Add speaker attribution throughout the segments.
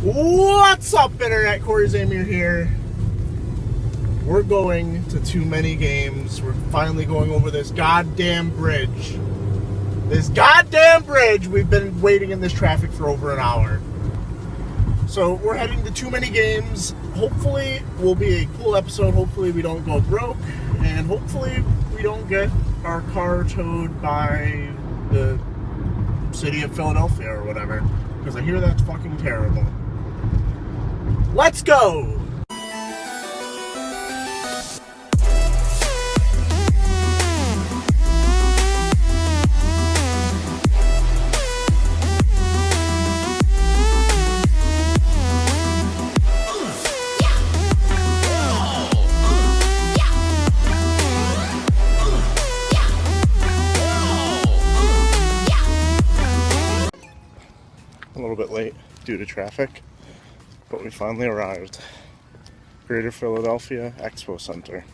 Speaker 1: What's up, Internet? Corey Zamir here. We're going to too many games. We're finally going over this goddamn bridge. This goddamn bridge! We've been waiting in this traffic for over an hour. So we're heading to too many games. Hopefully, will be a cool episode. Hopefully, we don't go broke. And hopefully, we don't get our car towed by the city of Philadelphia or whatever. Because I hear that's fucking terrible. Let's go! A little bit late due to traffic, but we finally arrived. Greater Philadelphia Expo Center.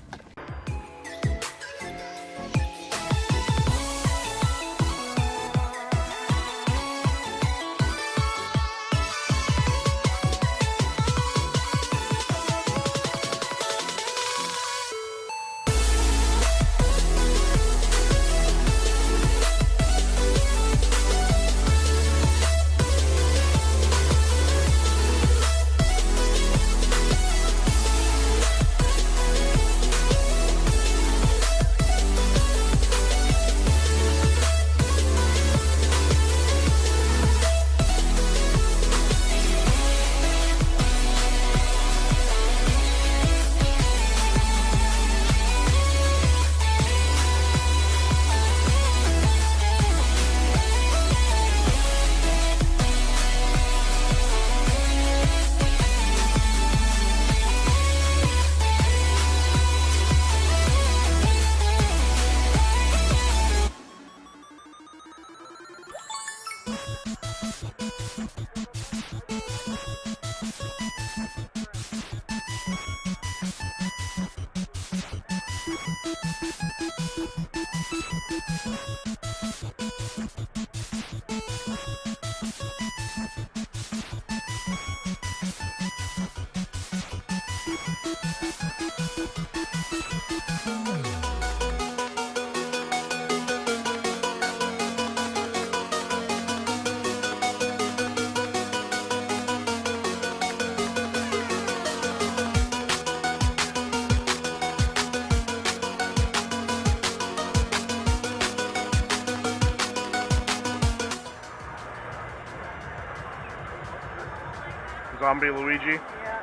Speaker 1: Zombie Luigi?
Speaker 2: Yeah.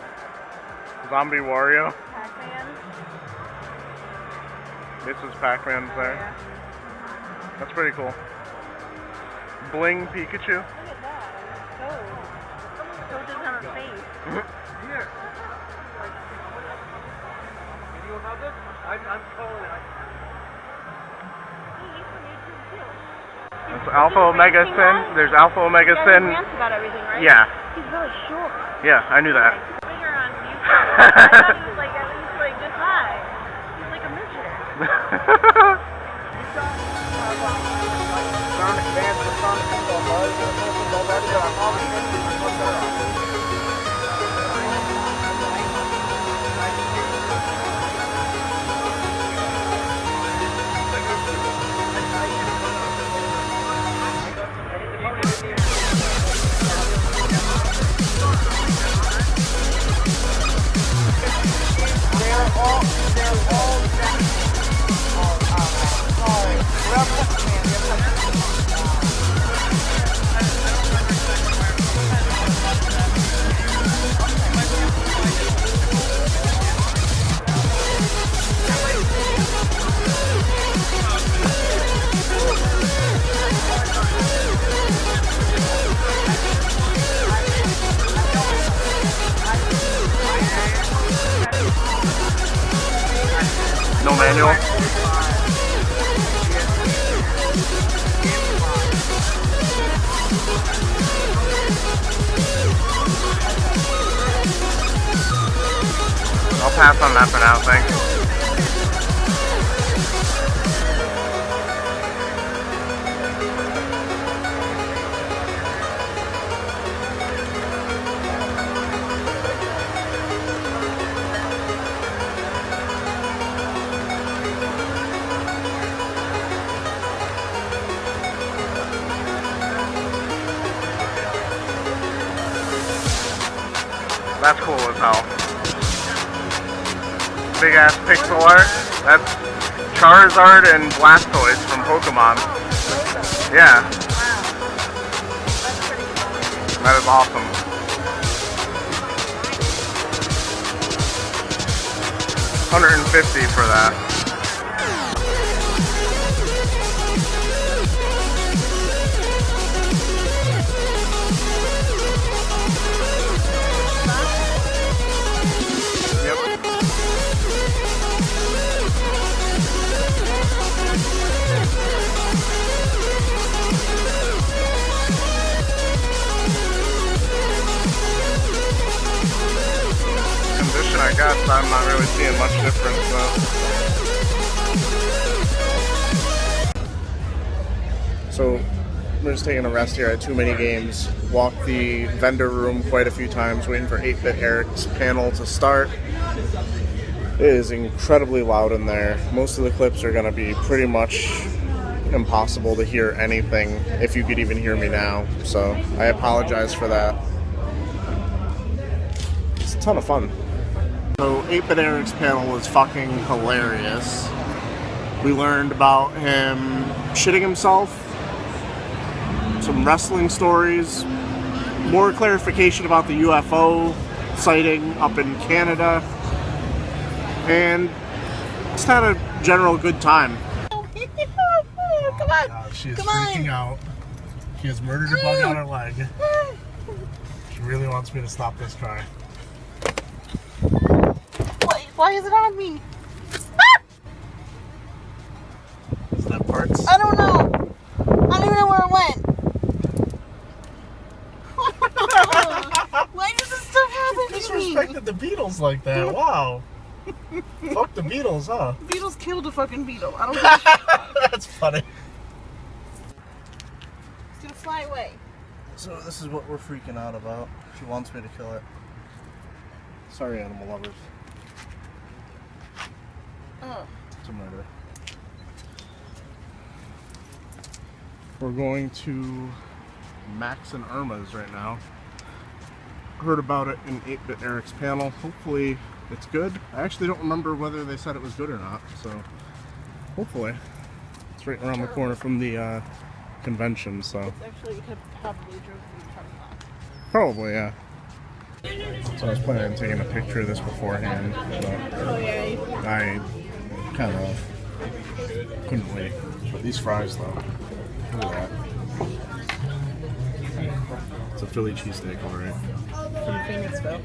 Speaker 1: Zombie Wario?
Speaker 2: Pac-Man?
Speaker 1: Mrs. Pac-Man's there.
Speaker 2: Yeah.
Speaker 1: That's pretty cool. Bling Pikachu?
Speaker 2: Look at that. Toad. Toad doesn't have a face.
Speaker 3: Here. You have this? I'm calling it.
Speaker 2: He's from YouTube too.
Speaker 1: That's Alpha Omega Sin. There's Alpha Omega
Speaker 2: Yeah,
Speaker 1: Sin.
Speaker 2: he rants about everything, right?
Speaker 1: Yeah.
Speaker 2: He's really short.
Speaker 1: Yeah, I knew that.
Speaker 2: He's bigger on YouTube. I thought he was like at least like this high. He's like a midget.
Speaker 3: Sonic Advance for Sonic Football Buzz. Already got all the things much better off.
Speaker 1: No manual? I'll pass on that for now, thanks. That's cool as hell. Big ass pixel art. That's Charizard and Blastoise from Pokemon. Yeah.
Speaker 2: Wow. That's pretty cool.
Speaker 1: That is awesome. $150 for that. Condition, I guess. I'm not really seeing much difference though. So we're just taking a rest here at Too Many Games. Walked the vendor room quite a few times, waiting for 8-Bit Eric's panel to start. It is incredibly loud in there. Most of the clips are going to be pretty much impossible to hear anything, if you could even hear me now. So I apologize for that. It's a ton of fun. So 8-Bit Eric's panel was fucking hilarious. We learned about him shitting himself, some wrestling stories, more clarification about the UFO sighting up in Canada, and just had a general good time.
Speaker 2: Come on.
Speaker 1: She is
Speaker 2: Come
Speaker 1: freaking
Speaker 2: on.
Speaker 1: out. She has murdered a bug on her leg. She really wants me to stop this try.
Speaker 2: Why is it on me?
Speaker 1: Is that parts?
Speaker 2: I don't know. I don't even know where it went. Why does this stuff happen to me?
Speaker 1: Disrespected the Beatles like that. Wow. Fuck the Beatles, huh?
Speaker 2: Beatles killed a fucking beetle. I don't know.
Speaker 1: That's funny.
Speaker 2: It's gonna fly away.
Speaker 1: So this is what we're freaking out about. She wants me to kill it. Sorry, animal lovers.
Speaker 2: Oh.
Speaker 1: It's a murder. We're going to Max and Irma's right now. Heard about it in 8-Bit Eric's panel. Hopefully it's good. I actually don't remember whether they said it was good or not, so hopefully. It's right around the corner from the convention, so.
Speaker 2: It's actually, you could probably drove through the parking lot.
Speaker 1: Probably, yeah. So I was planning on taking a picture of this beforehand, but
Speaker 2: Oh, yeah.
Speaker 1: I kind of couldn't wait. But these fries, though, look at that. It's a Philly cheesesteak, all right.
Speaker 2: From Phoenixville.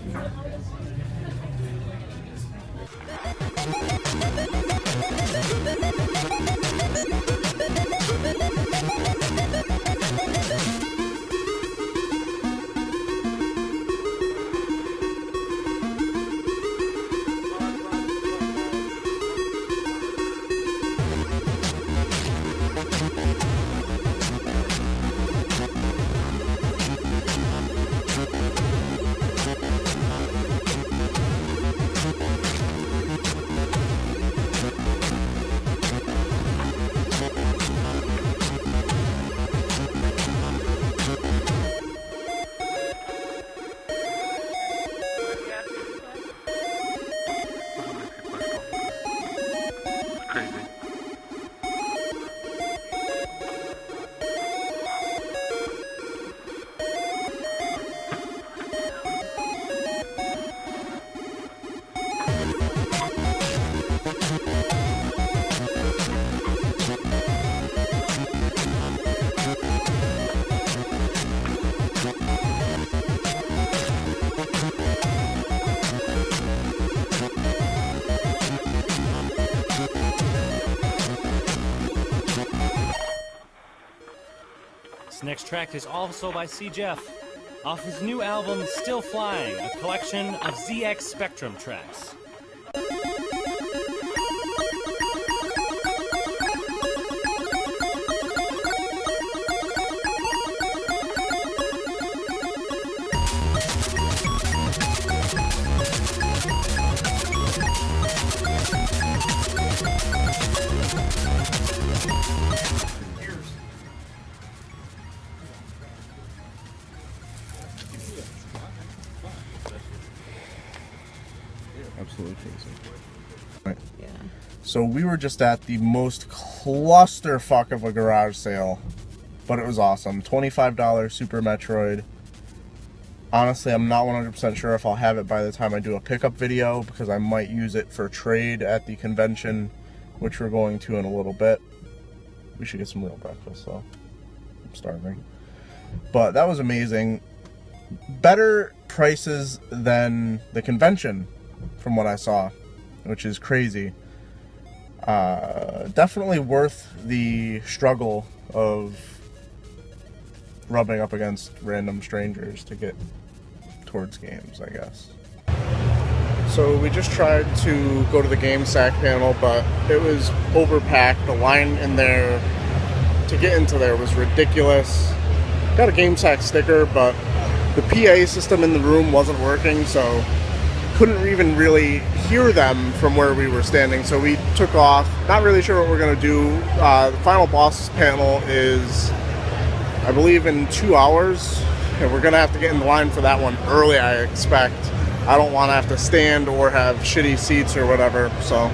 Speaker 4: This next track is also by C. Jeff, off his new album Still Flying, a collection of ZX Spectrum tracks.
Speaker 1: absolutely crazy. Right.
Speaker 2: Yeah.
Speaker 1: So we were just at the most clusterfuck of a garage sale, but it was awesome. $25 Super Metroid. Honestly, I'm not 100% sure if I'll have it by the time I do a pickup video, because I might use it for trade at the convention, which we're going to in a little bit. We should get some real breakfast though. I'm starving. But that was amazing. Better prices than the convention from what I saw, which is crazy. Definitely worth the struggle of rubbing up against random strangers to get towards games, I guess. So we just tried to go to the GameSack panel, but it was overpacked. The line in there to get into there was ridiculous. Got a GameSack sticker, but the PA system in the room wasn't working, so couldn't even really hear them from where we were standing. So we took off. Not really sure what we're gonna do. The final boss panel is, I believe, in 2 hours, and we're gonna have to get in the line for that one early, I expect. I don't want to have to stand or have shitty seats or whatever, so.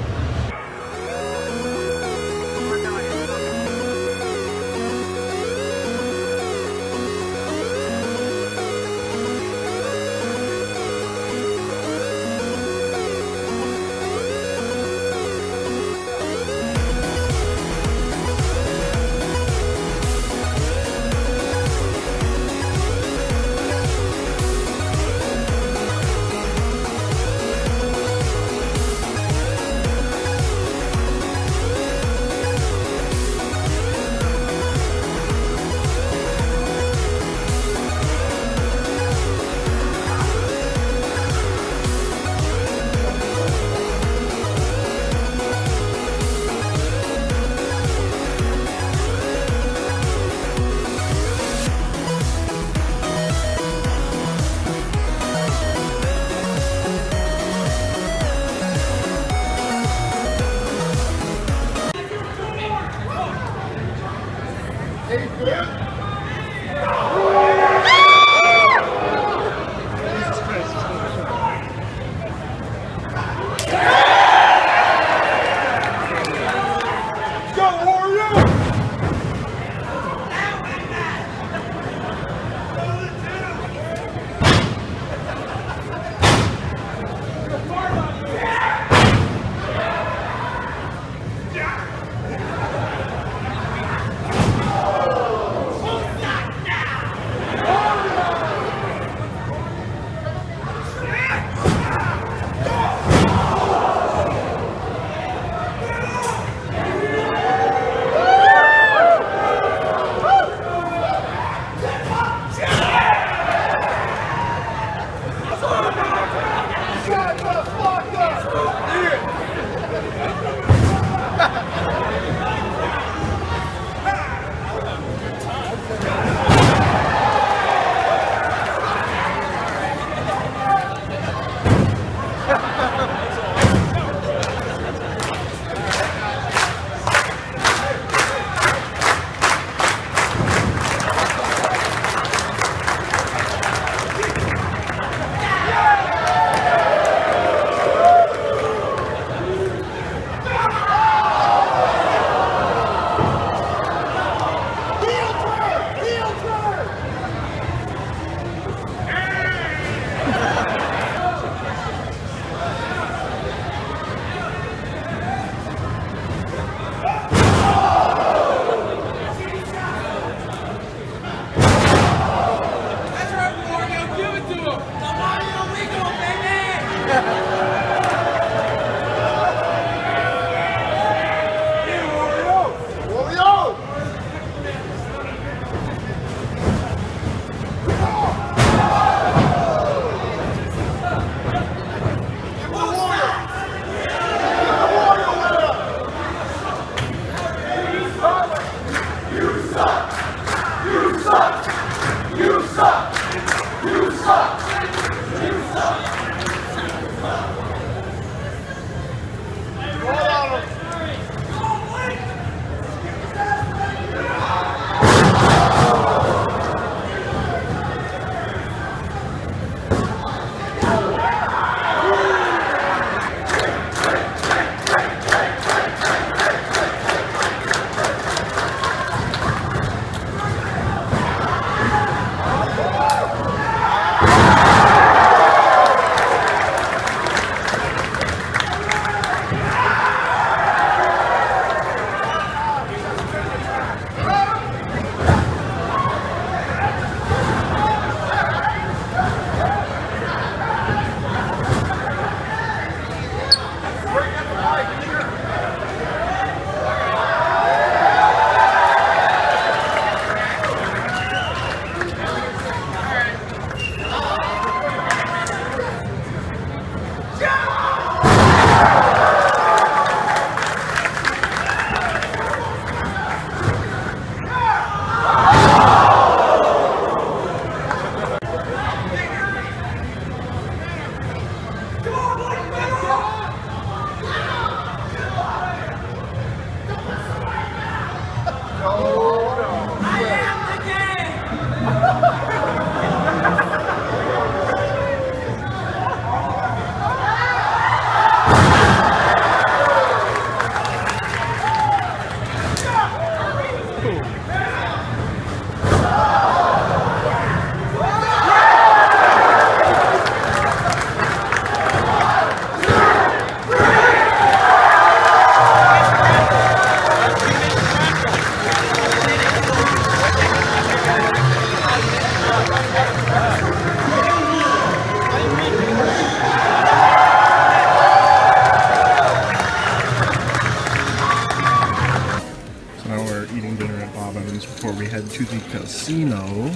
Speaker 1: to the casino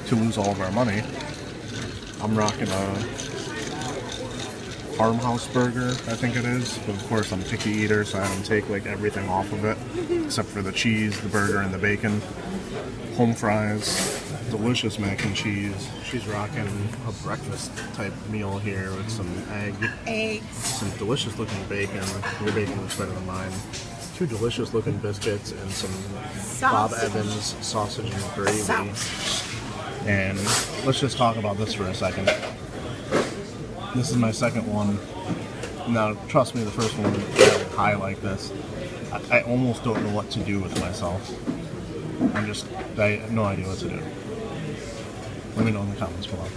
Speaker 1: to lose all of our money. I'm rocking a farmhouse burger, I think it is. But of course I'm a picky eater, so I don't take like everything off of it, except for the cheese, the burger, and the bacon. Home fries, delicious mac and cheese. She's rocking a breakfast type meal here with some eggs, some delicious looking bacon. Your bacon looks better than mine. 2 delicious looking biscuits and some Bob Evans sausage and gravy. And let's just talk about this for a second. This is my second one. Now, trust me, the first one was high like this. I almost don't know what to do with myself. I have no idea what to do. Let me know in the comments below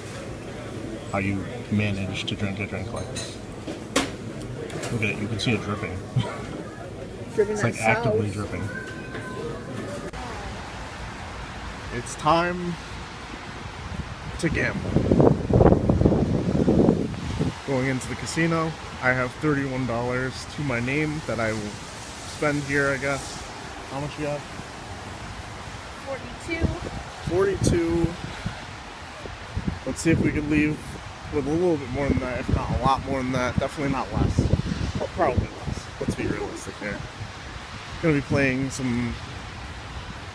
Speaker 1: how you manage to drink a drink like this. Look at it, you can see it dripping. It's like actively dripping. It's time to gamble. Going into the casino, I have $31 to my name that I will spend here, I guess. How much you have? 42. Let's see if we can leave with a little bit more than that, if not a lot more than that. Definitely not less. Well, probably less. Let's be realistic here. Gonna be playing some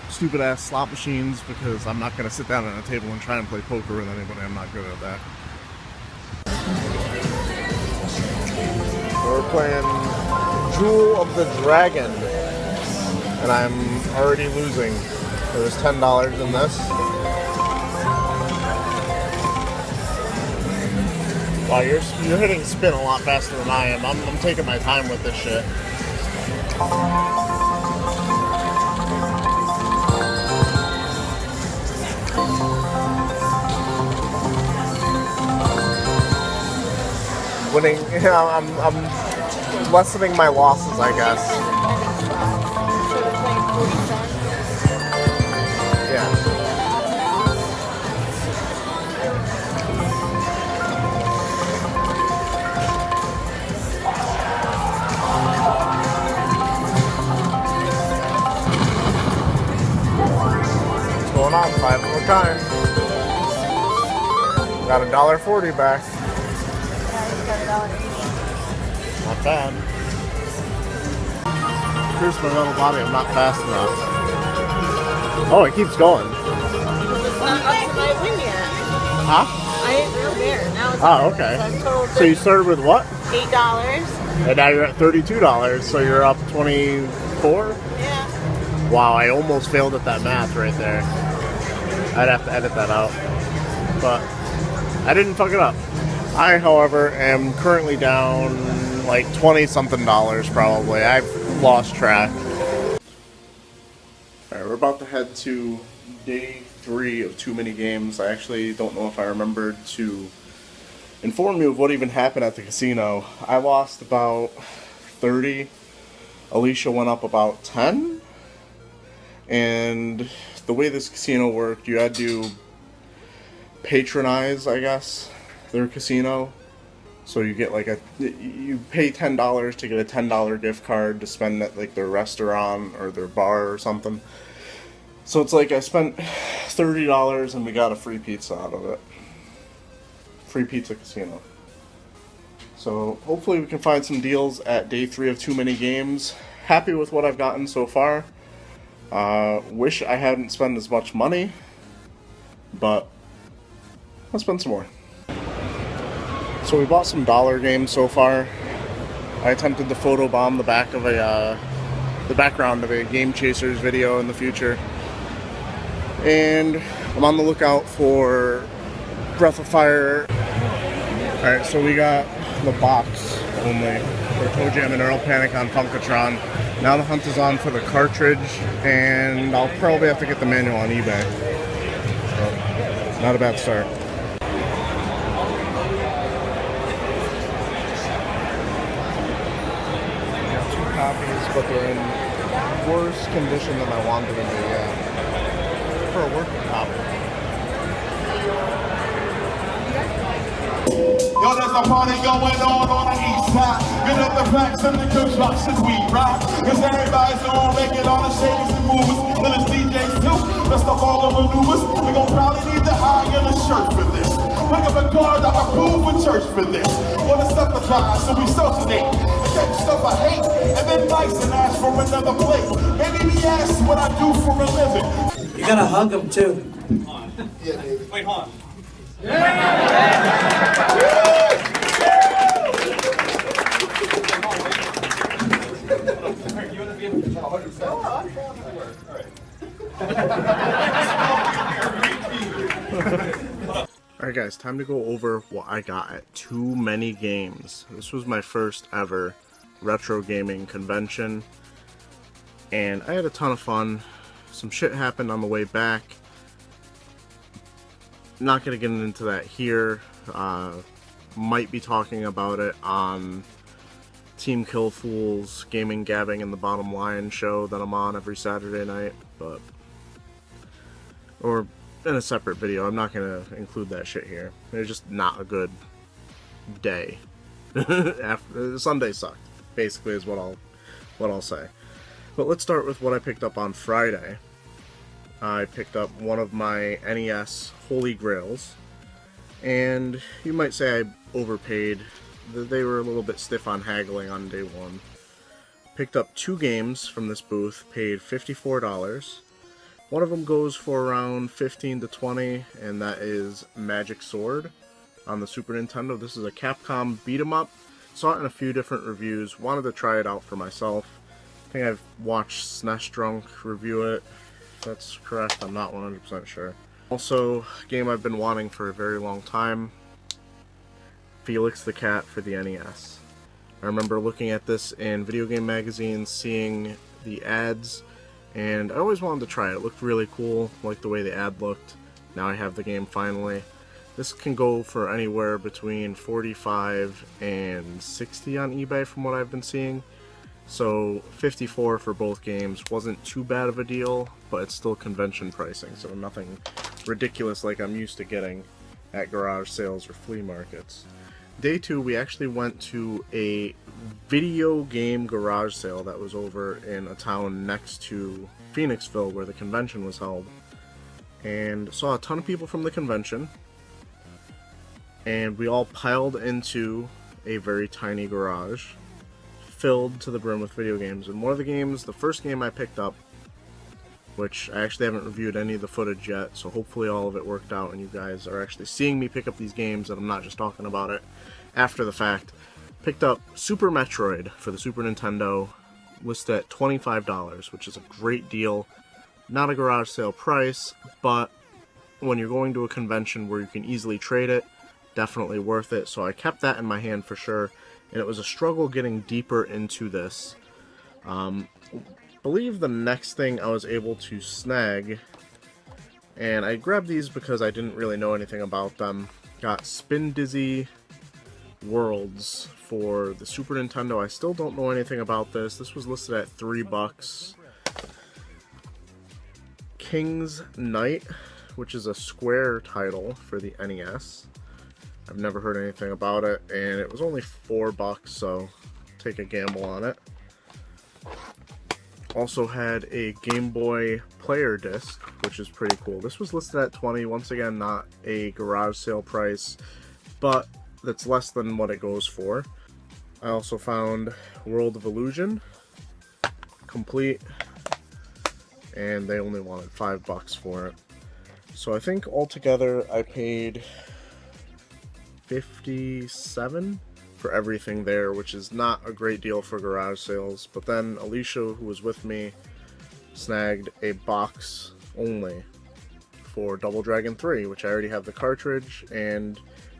Speaker 1: stupid ass slot machines because I'm not gonna sit down at a table and try and play poker with anybody. I'm not good at that. So we're playing Jewel of the Dragon, and I'm already losing. There's $10 in this. Wow, you're hitting spin a lot faster than I am. I'm taking my time with this shit. Winning, I'm lessening my losses, I guess. Yeah. What's going on? 5 of a kind. Got $1.40 back. Not bad. Here's my little body. I'm not fast enough. Oh, it keeps going.
Speaker 2: It's not up to my win yet.
Speaker 1: Huh?
Speaker 2: I ain't real there. Now it's
Speaker 1: Oh, okay. So you started with what?
Speaker 2: $8.
Speaker 1: And now you're at $32, so you're up 24?
Speaker 2: Yeah.
Speaker 1: Wow, I almost failed at that math right there. I'd have to edit that out. But I didn't fuck it up. I, however, am currently down like 20-something dollars probably. I've lost track. Alright, we're about to head to day 3 of Too Many Games. I actually don't know if I remembered to inform you of what even happened at the casino. I lost about 30. Alicia went up about 10. And the way this casino worked, you had to patronize, I guess, their casino. So you get like you pay $10 to get a $10 gift card to spend at like their restaurant or their bar or something. So it's like I spent $30 and we got a free pizza out of it. Free pizza casino. So hopefully we can find some deals at day 3 of Too Many Games. Happy with what I've gotten so far. Wish I hadn't spent as much money, but I'll spend some more. So we bought some dollar games so far. I attempted to photobomb the back of the background of a Game Chasers video in the future, and I'm on the lookout for Breath of Fire. All right, so we got the box only for Toe Jam and Earl Panic on Funkatron. Now the hunt is on for the cartridge, and I'll probably have to get the manual on eBay. So, not a bad start. Copies, but they're in worse condition than I wanted them to be. Yeah. For a working copy.
Speaker 5: Yo, there's a party going on the east side. Get up the packs and the construction we ride. Cause everybody's gonna make it on the shakers and movers. Till it's DJs too. Best of all the maneuvers. We gon' probably need the eye and a shirt for this. Pick up a card, I'm approved for church for this. Wanna sympathize, so we sociate. Take stuff I hate, and then nice and ask for another plate. Maybe we ask what I do for a living.
Speaker 6: You gotta hug him too.
Speaker 5: Yeah, baby.
Speaker 3: Wait, hold on.
Speaker 1: Alright guys, time to go over what I got at Too Many Games. This was my first ever retro gaming convention, and I had a ton of fun. Some shit happened on the way back. Not gonna get into that here. Might be talking about it on Team Kill Fools Gaming Gabbing and the Bottom Line show that I'm on every Saturday night, or in a separate video. I'm not gonna include that shit here. It's just not a good day. Sunday sucked, basically, is what I'll say. But let's start with what I picked up on Friday. I picked up one of my NES Holy Grails, and you might say I overpaid. They were a little bit stiff on haggling on day one. Picked up 2 games from this booth, paid $54. One of them goes for around 15 to 20, and that is Magic Sword on the Super Nintendo. This is a Capcom beat 'em up. Saw it in a few different reviews. Wanted to try it out for myself. I think I've watched SNES Drunk review it. If that's correct, I'm not 100% sure. Also, a game I've been wanting for a very long time, Felix the Cat for the NES. I remember looking at this in video game magazines, seeing the ads, and I always wanted to try it. It looked really cool, like the way the ad looked. Now I have the game finally. This can go for anywhere between $45 and $60 on eBay from what I've been seeing. So $54 for both games wasn't too bad of a deal, but it's still convention pricing, so nothing ridiculous like I'm used to getting at garage sales or flea markets. Day 2, we actually went to a video game garage sale that was over in a town next to Phoenixville where the convention was held, and saw a ton of people from the convention, and we all piled into a very tiny garage filled to the brim with video games. And one of the games, the first game I picked up, which I actually haven't reviewed any of the footage yet, so hopefully all of it worked out and you guys are actually seeing me pick up these games and I'm not just talking about it after the fact. Picked up Super Metroid for the Super Nintendo, listed at $25, which is a great deal. Not a garage sale price, but when you're going to a convention where you can easily trade it, definitely worth it. So I kept that in my hand for sure, and it was a struggle getting deeper into this. Believe the next thing I was able to snag, and I grabbed these because I didn't really know anything about them, got Spin Dizzy Worlds for the Super Nintendo. I still don't know anything about this. This was listed at $3. King's Knight, which is a Square title for the NES. I've never heard anything about it, and it was only $4, so take a gamble on it. Also had a Game Boy player disc, which is pretty cool. This was listed at $20. Once again, not a garage sale price, but that's less than what it goes for. I also found World of Illusion complete, and they only wanted $5 for it. So I think altogether I paid $57 for everything there, which is not a great deal for garage sales. But then Alicia, who was with me, snagged a box only for Double Dragon 3, which I already have the cartridge, and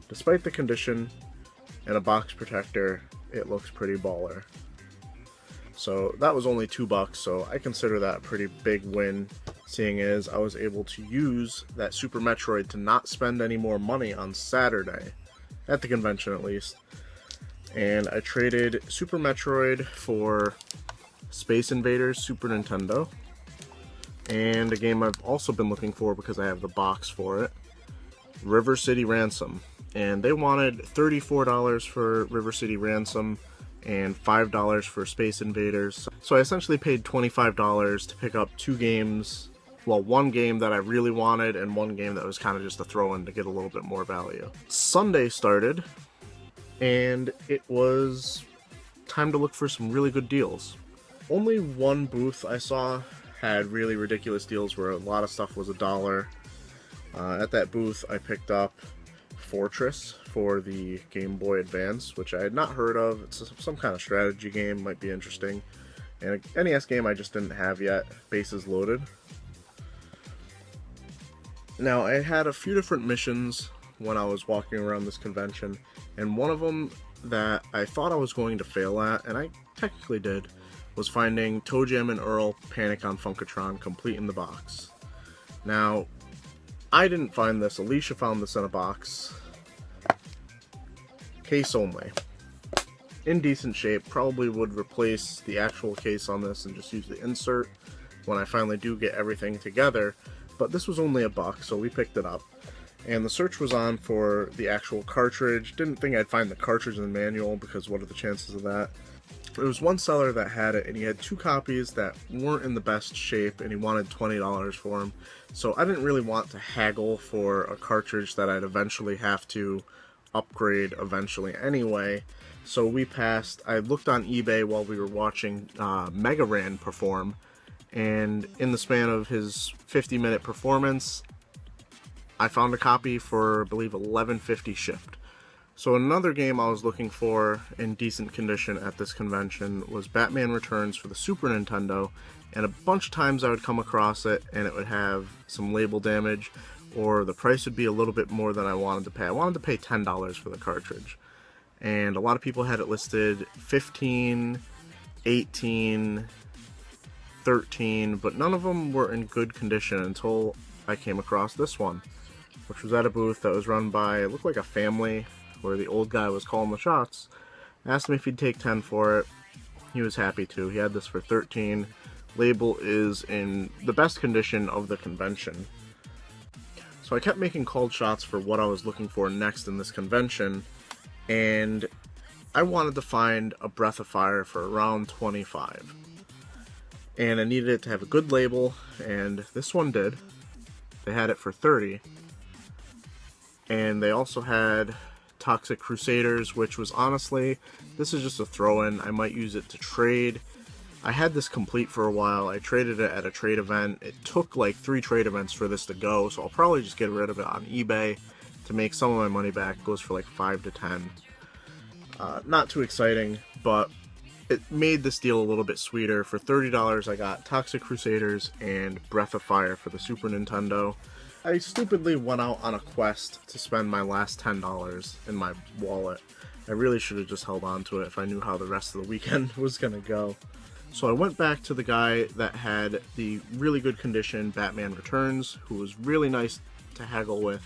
Speaker 1: despite the condition and a box protector, it looks pretty baller. So that was only $2, so I consider that a pretty big win, seeing as I was able to use that Super Metroid to not spend any more money on Saturday, at the convention at least. And I traded Super Metroid for Space Invaders Super Nintendo, and a game I've also been looking for because I have the box for it, River City Ransom. and they wanted $34 for River City Ransom and $5 for Space Invaders. So I essentially paid $25 to pick up 2 games. Well, one game that I really wanted and one game that was kind of just a throw-in to get a little bit more value. Sunday started, and it was time to look for some really good deals. Only one booth I saw had really ridiculous deals where a lot of stuff was $1. At that booth, I picked up Fortress for the Game Boy Advance, which I had not heard of. It's some kind of strategy game, might be interesting. And an NES game I just didn't have yet, Bases Loaded. Now, I had a few different missions when I was walking around this convention, and one of them that I thought I was going to fail at, and I technically did, was finding ToeJam and Earl Panic on Funkatron complete in the box. Now, I didn't find this. Alicia found this in a box. Case only. In decent shape. Probably would replace the actual case on this and just use the insert when I finally do get everything together. But this was only $1, so we picked it up. And the search was on for the actual cartridge. Didn't think I'd find the cartridge in the manual because what are the chances of that? There was one seller that had it, and he had 2 copies that weren't in the best shape, and he wanted $20 for them. So I didn't really want to haggle for a cartridge that I'd eventually have to upgrade eventually anyway. So we passed. I looked on eBay while we were watching Mega Ran perform, and in the span of his 50-minute performance, I found a copy for, I believe, $11.50 shipped. So another game I was looking for in decent condition at this convention was Batman Returns for the Super Nintendo, and a bunch of times I would come across it and it would have some label damage, or the price would be a little bit more than I wanted to pay. I wanted to pay $10 for the cartridge, and a lot of people had it listed $15, $18, $13, but none of them were in good condition until I came across this one, which was at a booth that was run by, it looked like a family, where the old guy was calling the shots. Asked him if he'd take 10 for it. He was happy to. He had this for 13. Label is in the best condition of the convention. So I kept making cold shots for what I was looking for next in this convention, and I wanted to find a Breath of Fire for around 25. And I needed it to have a good label, and this one did. They had it for 30. And they also had Toxic Crusaders, which was honestly, this is just a throw-in. I might use it to trade. I had this complete for a while. I traded it at a trade event. It took like 3 trade events for this to go, so I'll probably just get rid of it on eBay to make some of my money back. It goes for like 5 to 10. Not too exciting, but it made this deal a little bit sweeter. For $30, I got Toxic Crusaders and Breath of Fire for the Super Nintendo. I stupidly went out on a quest to spend my last $10 in my wallet. I really should have just held on to it if I knew how the rest of the weekend was going to go. So I went back to the guy that had the really good condition Batman Returns, who was really nice to haggle with,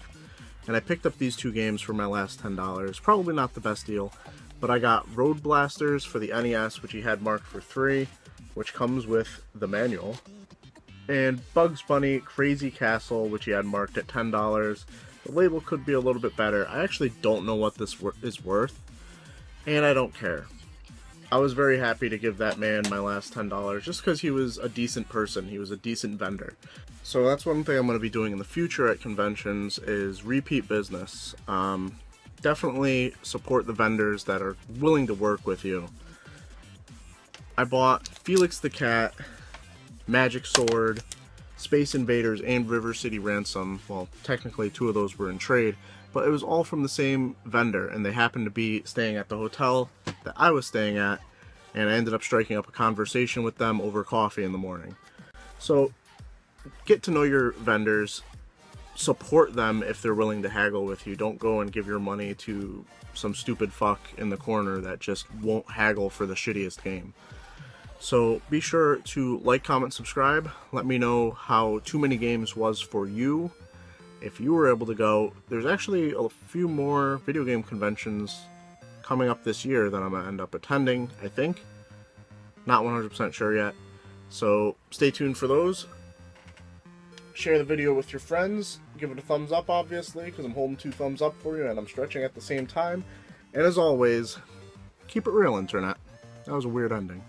Speaker 1: and I picked up these 2 games for my last $10. Probably not the best deal, but I got Road Blasters for the NES, which he had marked for 3, which comes with the manual, and Bugs Bunny Crazy Castle, which he had marked at $10. The label could be a little bit better. I actually don't know what this is worth, and I don't care. I was very happy to give that man my last $10 just because he was a decent person. He was a decent vendor. So that's one thing I'm going to be doing in the future at conventions is repeat business. Definitely support the vendors that are willing to work with you. I bought Felix the Cat, Magic Sword, Space Invaders, and River City Ransom. Well, technically 2 of those were in trade, but it was all from the same vendor, and they happened to be staying at the hotel that I was staying at, and I ended up striking up a conversation with them over coffee in the morning. So, get to know your vendors, support them if they're willing to haggle with you. Don't go and give your money to some stupid fuck in the corner that just won't haggle for the shittiest game. So be sure to like, comment, subscribe. Let me know how Too Many Games was for you. If you were able to go, there's actually a few more video game conventions coming up this year that I'm going to end up attending, I think. Not 100% sure yet. So stay tuned for those. Share the video with your friends. Give it a thumbs up, obviously, because I'm holding 2 thumbs up for you and I'm stretching at the same time. And as always, keep it real, Internet. That was a weird ending.